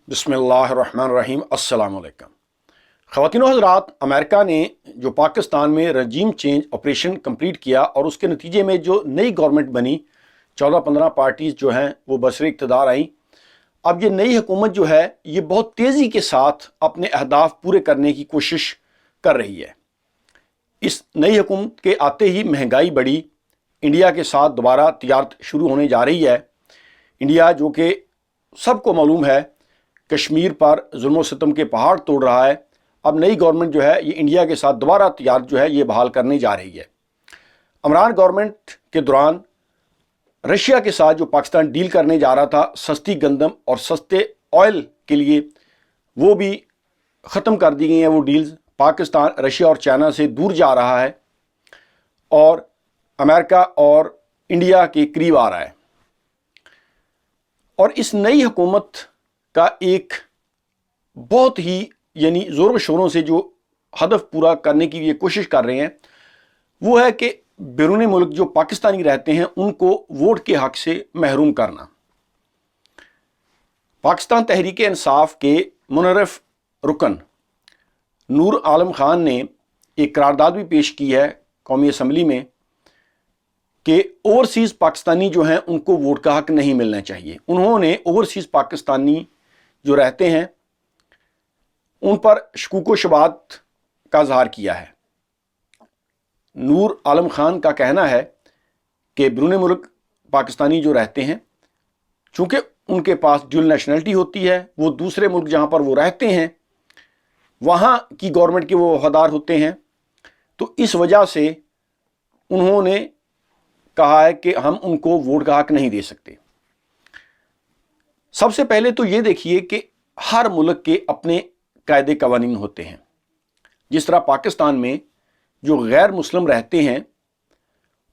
बिस्मिल्लाहिर्रहमानिर्रहीम। अस्सलाम वालेकुम। ख़वातीन व हज़रात, अमेरिका ने जो पाकिस्तान में रजीम चेंज ऑपरेशन कंप्लीट किया और उसके नतीजे में जो नई गवर्नमेंट बनी, 14-15 पार्टीज़ जो हैं वो बसर इक़्तिदार आई। अब ये नई हुकूमत जो है ये बहुत तेज़ी के साथ अपने अहदाफ पूरे करने की कोशिश कर रही है। इस नई हुकूमत के आते ही महंगाई बढ़ी, इंडिया के साथ दोबारा तिजारत शुरू होने जा रही है। इंडिया जो कि सबको मालूम है कश्मीर पर जुल्म सितम के पहाड़ तोड़ रहा है, अब नई गवर्नमेंट जो है ये इंडिया के साथ दोबारा तिजारत जो है ये बहाल करने जा रही है। इमरान गवर्नमेंट के दौरान रशिया के साथ जो पाकिस्तान डील करने जा रहा था सस्ती गंदम और सस्ते ऑयल के लिए, वो भी ख़त्म कर दी गई हैं वो डील्स। पाकिस्तान रशिया और चाइना से दूर जा रहा है और अमेरिका और इंडिया के करीब आ रहा है। और इस नई हुकूमत का एक बहुत ही ज़ोरों शोरों से जो हदफ पूरा करने की ये कोशिश कर रहे हैं वो है कि बैरून मुल्क जो पाकिस्तानी रहते हैं उनको वोट के हक से महरूम करना। पाकिस्तान तहरीक इंसाफ के मुनर्रफ रुकन नूर आलम खान ने एक करारदाद भी पेश की है कौमी असम्बली में कि ओवरसीज़ पाकिस्तानी जो हैं उनको वोट का हक नहीं मिलना चाहिए। उन्होंने ओवरसीज़ पाकिस्तानी जो रहते हैं उन पर शकूक व शुबात का इज़हार किया है। नूर आलम खान का कहना है कि बैरून मुल्क पाकिस्तानी जो रहते हैं, चूँकि उनके पास ड्यूल नेशनलिटी होती है, वो दूसरे मुल्क जहाँ पर वो रहते हैं वहाँ की गवर्नमेंट के वो वफादार होते हैं, तो इस वजह से उन्होंने कहा है कि हम उनको वोट का हक नहीं दे सकते। सबसे पहले तो ये देखिए कि हर मुल्क के अपने कायदे कवानीन होते हैं। जिस तरह पाकिस्तान में जो गैर मुस्लिम रहते हैं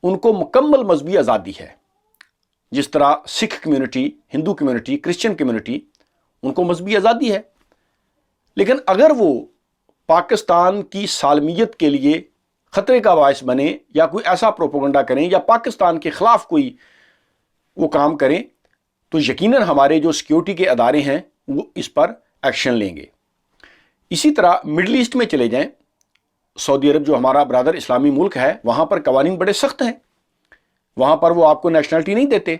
उनको मुकम्मल मजहबी आज़ादी है, जिस तरह Sikh community, Hindu community, Christian community, उनको मजहबी आज़ादी है। लेकिन अगर वो पाकिस्तान की सालमियत के लिए ख़तरे का बायस बने या कोई ऐसा प्रोपेगेंडा करें या पाकिस्तान के ख़िलाफ़ कोई वो काम करें, तो यकीनन हमारे जो सिक्योरिटी के अदारे हैं वो इस पर एक्शन लेंगे। इसी तरह मिडल ईस्ट में चले जाएं, सऊदी अरब जो हमारा ब्रदर इस्लामी मुल्क है, वहाँ पर कवानीन बड़े सख्त हैं। वहाँ पर वो आपको नेशनलिटी नहीं देते।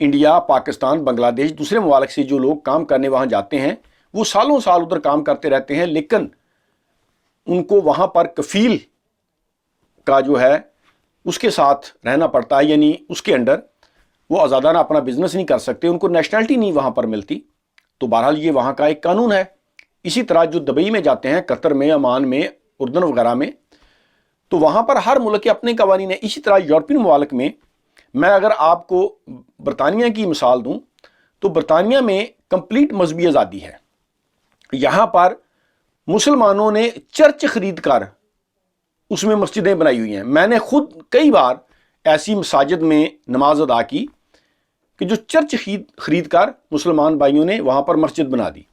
इंडिया, पाकिस्तान, बांग्लादेश, दूसरे ममालिक से जो लोग काम करने वहाँ जाते हैं वो सालों साल उधर काम करते रहते हैं, लेकिन उनको वहाँ पर कफील का जो है उसके साथ रहना पड़ता है, यानी उसके अंडर वो आज़ादाना अपना बिजनेस नहीं कर सकते, उनको नेशनलिटी नहीं वहाँ पर मिलती। तो बहरहाल ये वहाँ का एक कानून है। इसी तरह जो दुबई में जाते हैं, कतर में, अमान में, उर्दन वगैरह में, तो वहाँ पर हर मुल्क के अपने कवानीन हैं। इसी तरह यूरोपियन ममालिक में, मैं अगर आपको बरतानिया की मिसाल दूँ तो बरतानिया में कंप्लीट मजहबी आज़ादी है। यहाँ पर मुसलमानों ने चर्च खरीद कर उसमें मस्जिदें बनाई हुई हैं। मैंने खुद कई बार ऐसी मसाजिद में नमाज अदा की कि जो चर्च खरीद कर मुसलमान भाइयों ने वहाँ पर मस्जिद बना दी।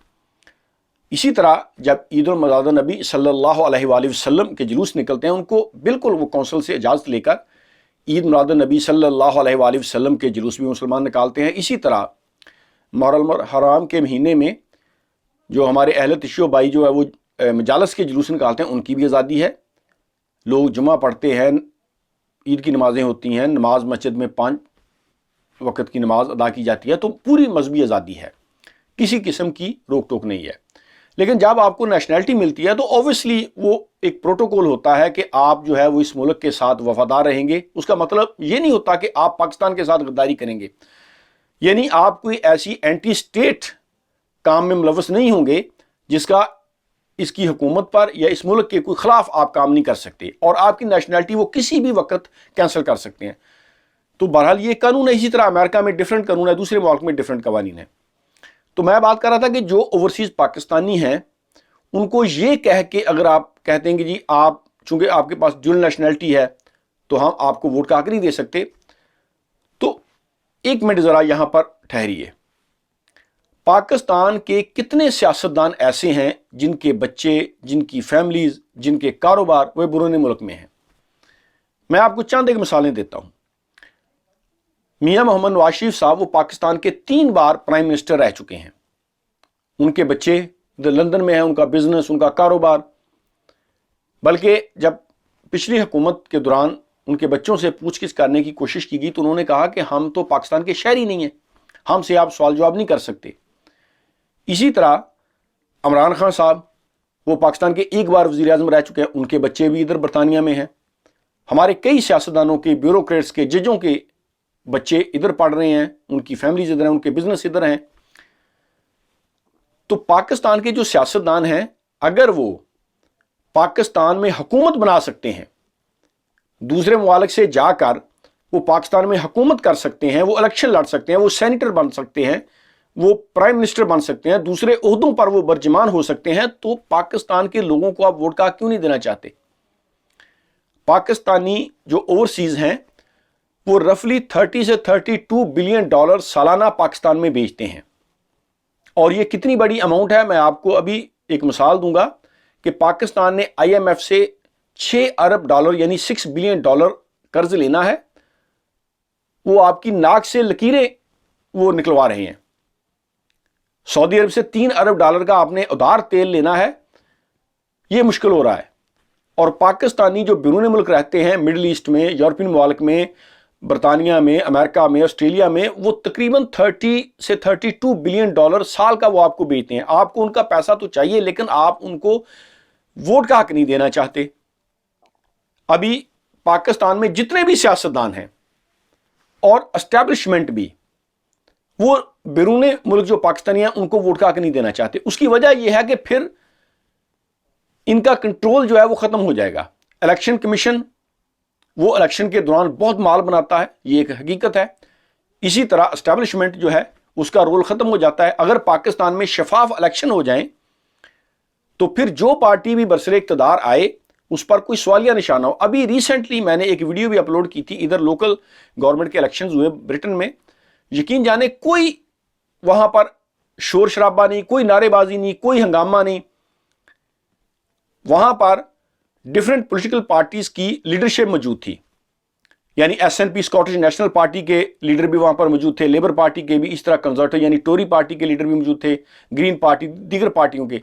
इसी तरह जब ईद उल मिलाद नबी सल्लल्लाहु अलैहि वसल्लम के जुलूस निकलते हैं, उनको बिल्कुल वो कौंसल से इजाज़त लेकर ईद मिलाद नबी सल्लल्लाहु अलैहि वसल्लम के जुलूस भी मुसलमान निकालते हैं। इसी तरह मुहर्रम हराम के महीने में जो हमारे अहले तशय्युह भाई जो है वो मजालस के जुलूस निकालते हैं, उनकी भी आज़ादी है। लोग जुमा पढ़ते हैं, ईद की नमाज़ें होती हैं, नमाज मस्जिद में 5 वक्त की नमाज अदा की जाती है। तो पूरी मजहबी आज़ादी है, किसी किस्म की रोक टोक नहीं है। लेकिन जब आपको नेशनलिटी मिलती है तो ऑब्वियसली वो एक प्रोटोकॉल होता है कि आप जो है वो इस मुल्क के साथ वफादार रहेंगे। उसका मतलब ये नहीं होता कि आप पाकिस्तान के साथ गद्दारी करेंगे, यानी आप कोई ऐसी एंटी स्टेट काम में मुलव्वस नहीं होंगे जिसका इसकी हुकूमत पर या इस मुल्क के कोई खिलाफ आप काम नहीं कर सकते, और आपकी नेशनलिटी वो किसी भी वक्त कैंसिल कर सकते हैं। तो बहरहाल ये कानून है। इसी तरह अमेरिका में डिफरेंट कानून है, दूसरे मुल्क में डिफरेंट कवानीन है। तो मैं बात कर रहा था कि जो ओवरसीज़ पाकिस्तानी हैं उनको ये कह के अगर आप कहते हैं कि जी आप चूंकि आपके पास ड्यूल नेशनलिटी है तो हम आपको वोट का हक नहीं दे सकते, तो एक मिनट ज़रा यहाँ पर ठहरिए। पाकिस्तान के कितने सियासतदान ऐसे हैं जिनके बच्चे, जिनकी फैमिलीज़, जिनके कारोबार वे बैरून मुल्क में हैं? मैं आपको चंद एक मिसालें देता हूँ। मियां मोहम्मद नवाज शरीफ साहब वो पाकिस्तान के 3 बार प्राइम मिनिस्टर रह चुके हैं। ان کے بچے ادھر لندن میں ہیں، ان کا بزنس، ان کا کاروبار، بلکہ جب پچھلی حکومت کے دوران ان کے بچوں سے پوچھ گچھ کرنے کی کوشش کی گئی تو انہوں نے کہا کہ ہم تو پاکستان کے شہری نہیں ہیں، ہم سے آپ سوال جواب نہیں کر سکتے۔ اسی طرح عمران خان صاحب، وہ پاکستان کے ایک بار وزیر اعظم رہ چکے ہیں، ان کے بچے بھی ادھر برطانیہ میں ہیں۔ ہمارے کئی سیاستدانوں کے، بیوروکریٹس کے، ججوں کے بچے ادھر پڑھ رہے ہیں، ان کی فیملیز ادھر ہیں، ان کے بزنس ادھر ہیں۔ تو پاکستان کے جو سیاستدان ہیں، اگر وہ پاکستان میں حکومت بنا سکتے ہیں، دوسرے ممالک سے جا کر وہ پاکستان میں حکومت کر سکتے ہیں، وہ الیکشن لڑ سکتے ہیں، وہ سینیٹر بن سکتے ہیں، وہ پرائم منسٹر بن سکتے ہیں، دوسرے عہدوں پر وہ برجمان ہو سکتے ہیں، تو پاکستان کے لوگوں کو آپ ووٹ کا کیوں نہیں دینا چاہتے؟ پاکستانی جو اوورسیز ہیں وہ رفلی 30 سے 32 بلین ڈالر سالانہ پاکستان میں بیچتے ہیں، اور یہ کتنی بڑی اماؤنٹ ہے میں آپ کو ابھی ایک مثال دوں گا کہ پاکستان نے آئی ایم ایف سے 6 ارب ڈالر یعنی 6 بلین ڈالر قرض لینا ہے، وہ آپ کی ناک سے لکیریں وہ نکلوا رہے ہیں۔ سعودی عرب سے 3 ارب ڈالر کا آپ نے ادھار تیل لینا ہے، یہ مشکل ہو رہا ہے۔ اور پاکستانی جو بیرون ملک رہتے ہیں، مڈل ایسٹ میں، یورپین ممالک میں، برطانیہ میں، امریکہ میں، آسٹریلیا میں، وہ تقریباً 30 سے 32 بلین ڈالر سال کا وہ آپ کو بیچتے ہیں۔ آپ کو ان کا پیسہ تو چاہیے، لیکن آپ ان کو ووٹ کا حق نہیں دینا چاہتے۔ ابھی پاکستان میں جتنے بھی سیاستدان ہیں اور اسٹیبلشمنٹ بھی، وہ بیرون ملک جو پاکستانی ہیں ان کو ووٹ کا حق نہیں دینا چاہتے۔ اس کی وجہ یہ ہے کہ پھر ان کا کنٹرول جو ہے وہ ختم ہو جائے گا۔ الیکشن کمیشن وہ الیکشن کے دوران بہت مال بناتا ہے، یہ ایک حقیقت ہے۔ اسی طرح اسٹیبلشمنٹ جو ہے اس کا رول ختم ہو جاتا ہے۔ اگر پاکستان میں شفاف الیکشن ہو جائیں تو پھر جو پارٹی بھی برسر اقتدار آئے اس پر کوئی سوالیہ نشانہ ہو۔ ابھی ریسنٹلی میں نے ایک ویڈیو بھی اپلوڈ کی تھی، ادھر لوکل گورنمنٹ کے الیکشنز ہوئے برٹن میں، یقین جانے کوئی وہاں پر شور شرابہ نہیں، کوئی نعرے بازی نہیں، کوئی ہنگامہ نہیں۔ وہاں پر ڈیفرنٹ پولیٹیکل پارٹیز کی لیڈرشپ موجود تھی، یعنی S N P Scottish National Party کے لیڈر بھی وہاں پر موجود تھے، لیبر پارٹی کے بھی، اس طرح کنزرویٹو یعنی ٹوری پارٹی کے لیڈر بھی موجود تھے، گرین پارٹی، دیگر پارٹیوں کے۔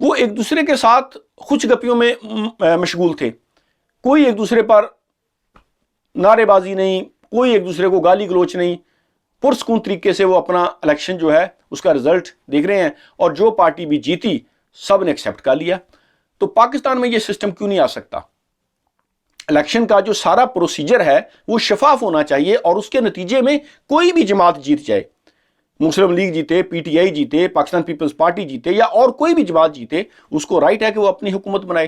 وہ ایک دوسرے کے ساتھ خوش گپیوں میں مشغول تھے، کوئی ایک دوسرے پر نعرے بازی نہیں، کوئی ایک دوسرے کو گالی گلوچ نہیں، پرسکون طریقے سے وہ اپنا الیکشن جو ہے اس کا رزلٹ دیکھ رہے ہیں، اور جو پارٹی بھی جیتی سب نے ایکسیپٹ کر لیا۔ تو پاکستان میں یہ سسٹم کیوں نہیں آ سکتا؟ الیکشن کا جو سارا پروسیجر ہے وہ شفاف ہونا چاہیے، اور اس کے نتیجے میں کوئی بھی جماعت جیت جائے، مسلم لیگ جیتے، پی ٹی آئی جیتے، پاکستان پیپلز پارٹی جیتے، یا اور کوئی بھی جماعت جیتے، اس کو رائٹ ہے کہ وہ اپنی حکومت بنائے۔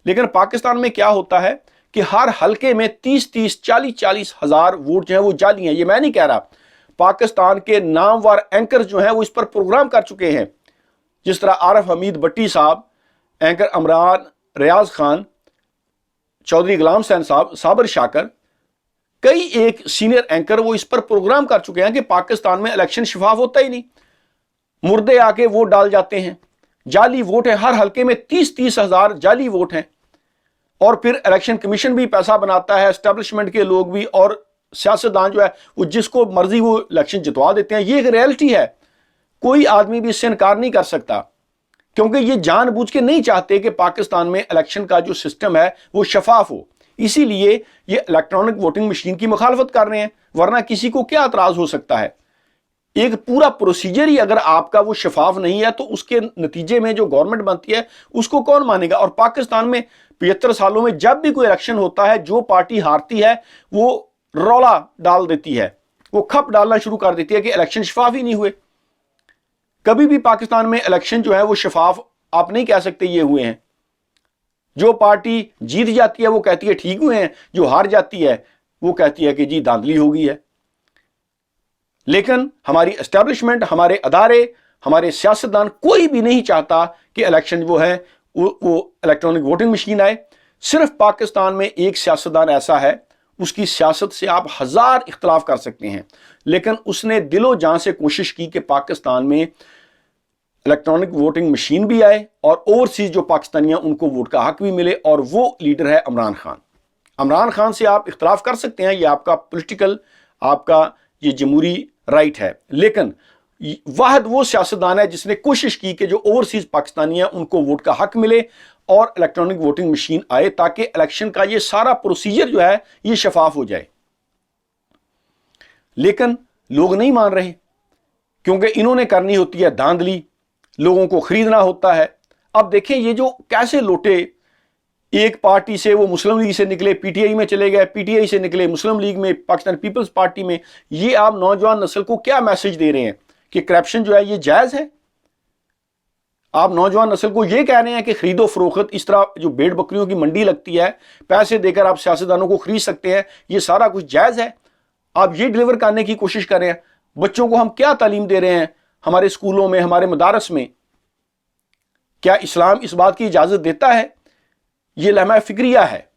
لیکن پاکستان میں کیا ہوتا ہے کہ ہر حلقے میں 30 40 ہزار ووٹ جو ہیں وہ جعلی ہیں۔ یہ میں نہیں کہہ رہا، پاکستان کے نامور اینکر جو ہیں وہ اس پر پروگرام کر چکے ہیں، جس طرح عارف حمید بٹی صاحب، اینکر عمران ریاض خان، چودھری غلام حسین صاحب، صابر شاکر، کئی ایک سینئر اینکر وہ اس پر پروگرام کر چکے ہیں کہ پاکستان میں الیکشن شفاف ہوتا ہی نہیں، مردے آ کے ووٹ ڈال جاتے ہیں، جعلی ووٹ ہیں، ہر حلقے میں 30 ہزار جعلی ووٹ ہیں، اور پھر الیکشن کمیشن بھی پیسہ بناتا ہے، اسٹیبلشمنٹ کے لوگ بھی، اور سیاستدان جو ہے وہ جس کو مرضی وہ الیکشن جتوا دیتے ہیں۔ یہ ایک ریئلٹی ہے، کوئی آدمی بھی اس سے انکار نہیں کر سکتا، کیونکہ یہ جان بوجھ کے نہیں چاہتے کہ پاکستان میں الیکشن کا جو سسٹم ہے وہ شفاف ہو، اسی لیے یہ الیکٹرانک ووٹنگ مشین کی مخالفت کر رہے ہیں، ورنہ کسی کو کیا اعتراض ہو سکتا ہے؟ ایک پورا پروسیجر ہی اگر آپ کا وہ شفاف نہیں ہے تو اس کے نتیجے میں جو گورنمنٹ بنتی ہے اس کو کون مانے گا؟ اور پاکستان میں 75 سالوں میں جب بھی کوئی الیکشن ہوتا ہے، جو پارٹی ہارتی ہے وہ رولا ڈال دیتی ہے، وہ کھپ ڈالنا شروع کر دیتی ہے کہ الیکشن شفاف ہی نہیں ہوئے۔ کبھی بھی پاکستان میں الیکشن جو ہے وہ شفاف آپ نہیں کہہ سکتے یہ ہوئے ہیں۔ جو پارٹی جیت جاتی ہے وہ کہتی ہے ٹھیک ہوئے ہیں، جو ہار جاتی ہے وہ کہتی ہے کہ جی دھاندلی ہو گئی ہے۔ لیکن ہماری اسٹیبلشمنٹ، ہمارے ادارے، ہمارے سیاستدان، کوئی بھی نہیں چاہتا کہ الیکشن وہ ہے وہ الیکٹرانک ووٹنگ مشین آئے۔ صرف پاکستان میں ایک سیاستدان ایسا ہے، اس کی سیاست سے آپ ہزار اختلاف کر سکتے ہیں، لیکن اس نے دل و جان سے کوشش کی کہ پاکستان میں الیکٹرانک ووٹنگ مشین بھی آئے اور اوورسیز جو پاکستانی ہیں ان کو ووٹ کا حق بھی ملے، اور وہ لیڈر ہے عمران خان۔ عمران خان سے آپ اختلاف کر سکتے ہیں، یہ آپ کا پولیٹیکل، آپ کا یہ جمہوری رائٹ ہے، لیکن वाहद वो सियासतदान है जिसने कोशिश की कि जो ओवरसीज पाकिस्तानी हैं उनको वोट का हक मिले और इलेक्ट्रॉनिक वोटिंग मशीन आए, ताकि इलेक्शन का ये सारा प्रोसीजर जो है ये शफाफ हो जाए। लेकिन लोग नहीं मान रहे, क्योंकि इन्होंने करनी होती है धांधली, लोगों को खरीदना होता है। अब देखें ये जो कैसे लोटे, एक पार्टी से वो मुस्लिम लीग से निकले पीटीआई में चले गए, पीटीआई से निकले मुस्लिम लीग में, पाकिस्तान पीपल्स पार्टी में। ये आप नौजवान नस्ल को क्या मैसेज दे रहे हैं कि करप्शन जो है ये जायज है? आप नौजवान नस्ल को ये कह रहे हैं कि खरीदो फरोख्त, इस तरह जो भेड़ बकरियों की मंडी लगती है, पैसे देकर आप सियासतदानों को खरीद सकते हैं, ये सारा कुछ जायज है? आप ये डिलीवर करने की कोशिश कर रहे हैं। बच्चों को हम क्या तालीम दे रहे हैं हमारे स्कूलों में, हमारे मदारस में? क्या इस्लाम इस बात की इजाजत देता है? ये लम्हा फिक्रिया है।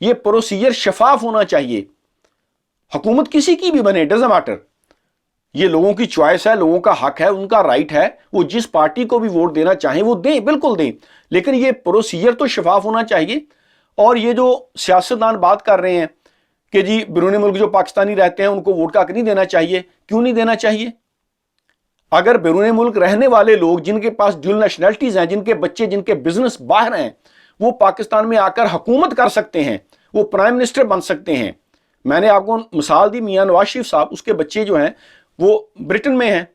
ये प्रोसीजर शफाफ होना चाहिए। हुकूमत किसी की भी बने, डजंट मैटर, ये लोगों की चॉइस है, लोगों का हक है, उनका राइट है, वो जिस पार्टी को भी वोट देना चाहें वो दें, बिल्कुल दें, लेकिन ये प्रोसीजर तो शफाफ होना चाहिए। और ये जो सियासतदान बात कर रहे हैं कि जी बैरून मुल्क जो पाकिस्तानी रहते हैं उनको वोट का हक नहीं देना चाहिए, क्यों नहीं देना चाहिए? अगर बैरून मुल्क रहने वाले लोग जिनके पास ड्यूल नेशनैलिटीज हैं, जिनके बच्चे, जिनके बिजनेस बाहर हैं, वो पाकिस्तान में आकर हुकूमत कर सकते हैं, वो प्राइम मिनिस्टर बन सकते हैं। मैंने आपको मिसाल दी मियां नवाज शरीफ साहब, उसके बच्चे जो हैं वो ब्रिटेन में हैं।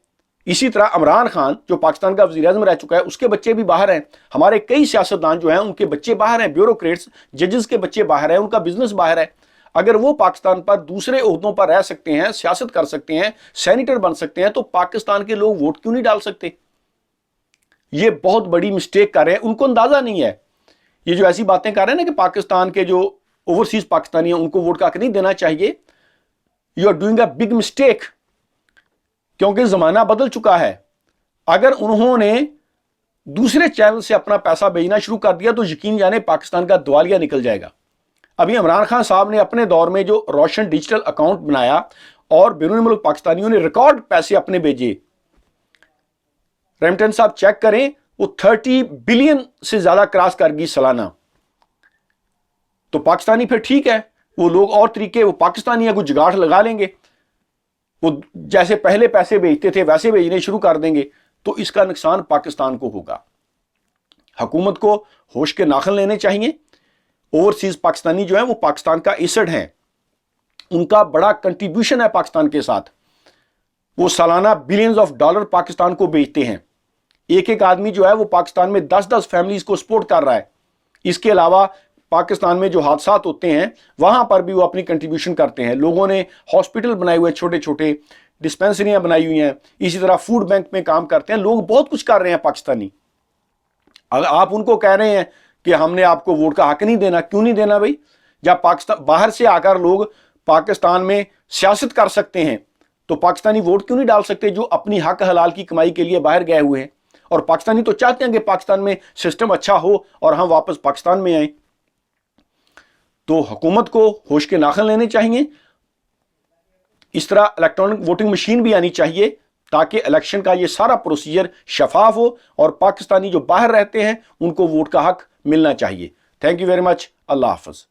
इसी तरह इमरान खान जो पाकिस्तान का वज़ीर आज़म रह चुका है, उसके बच्चे भी बाहर हैं। हमारे कई सियासतदान जो हैं उनके बच्चे बाहर हैं, ब्यूरोक्रेट्स, जजेस के बच्चे बाहर हैं, उनका बिजनेस बाहर है। अगर वो पाकिस्तान पर दूसरे ओहदों पर रह सकते हैं, सियासत कर सकते हैं, सेनेटर बन सकते हैं, तो पाकिस्तान के लोग वोट क्यों नहीं डाल सकते? ये बहुत बड़ी मिस्टेक कर रहे हैं, उनको अंदाजा नहीं है। ये जो ऐसी बातें कर रहे हैं ना कि पाकिस्तान के जो ओवरसीज पाकिस्तानी हैं उनको वोट का हक नहीं देना चाहिए, you are doing a big mistake, क्योंकि जमाना बदल चुका है। अगर उन्होंने दूसरे चैनल से अपना पैसा भेजना शुरू कर दिया तो यकीन जाने पाकिस्तान का दिवालिया निकल जाएगा। अभी इमरान खान साहब ने अपने दौर में जो रोशन डिजिटल अकाउंट बनाया और बैरून मुल्क पाकिस्तानियों ने रिकॉर्ड पैसे अपने भेजे, रेमिटेंस साहब चेक करें, वो 30 बिलियन से ज्यादा क्रॉस कर गई सालाना। तो पाकिस्तानी फिर ठीक है, वो लोग और तरीके, वो पाकिस्तानी है, कुछ जुगाड़ लगा लेंगे, वो जैसे पहले पैसे भेजते थे वैसे भेजने शुरू कर देंगे, तो इसका नुकसान पाकिस्तान को होगा। हुकूमत को होश के नाखन लेने चाहिए। ओवरसीज पाकिस्तानी जो है वो पाकिस्तान का एसेट है, उनका बड़ा कंट्रीब्यूशन है पाकिस्तान के साथ। वो सालाना बिलियंस ऑफ डॉलर पाकिस्तान को बेचते हैं। एक एक आदमी जो है वो पाकिस्तान में 10-10 फैमिलीज को सपोर्ट कर रहा है। इसके अलावा पाकिस्तान में जो हादसात होते हैं वहां पर भी वो अपनी कंट्रीब्यूशन करते हैं। लोगों ने हॉस्पिटल बनाए हुए, छोटे छोटे डिस्पेंसरियां बनाई हुई हैं, इसी तरह फूड बैंक में काम करते हैं। लोग बहुत कुछ कर रहे हैं पाकिस्तानी। अगर आप उनको कह रहे हैं कि हमने आपको वोट का हक नहीं देना, क्यों नहीं देना भाई? जब पाकिस्तान बाहर से आकर लोग पाकिस्तान में सियासत कर सकते हैं तो पाकिस्तानी वोट क्यों नहीं डाल सकते, जो अपनी हक हलाल की कमाई के लिए बाहर गए हुए हैं? और पाकिस्तानी तो चाहते हैं कि पाकिस्तान में सिस्टम अच्छा हो और हम वापस पाकिस्तान में आए। तो हुकूमत को होश के नाखन लेने चाहिए। इस तरह इलेक्ट्रॉनिक वोटिंग मशीन भी आनी चाहिए ताकि इलेक्शन का ये सारा प्रोसीजर शफाफ हो और पाकिस्तानी जो बाहर रहते हैं उनको वोट का हक मिलना चाहिए। Thank you very much. Allah Hafiz.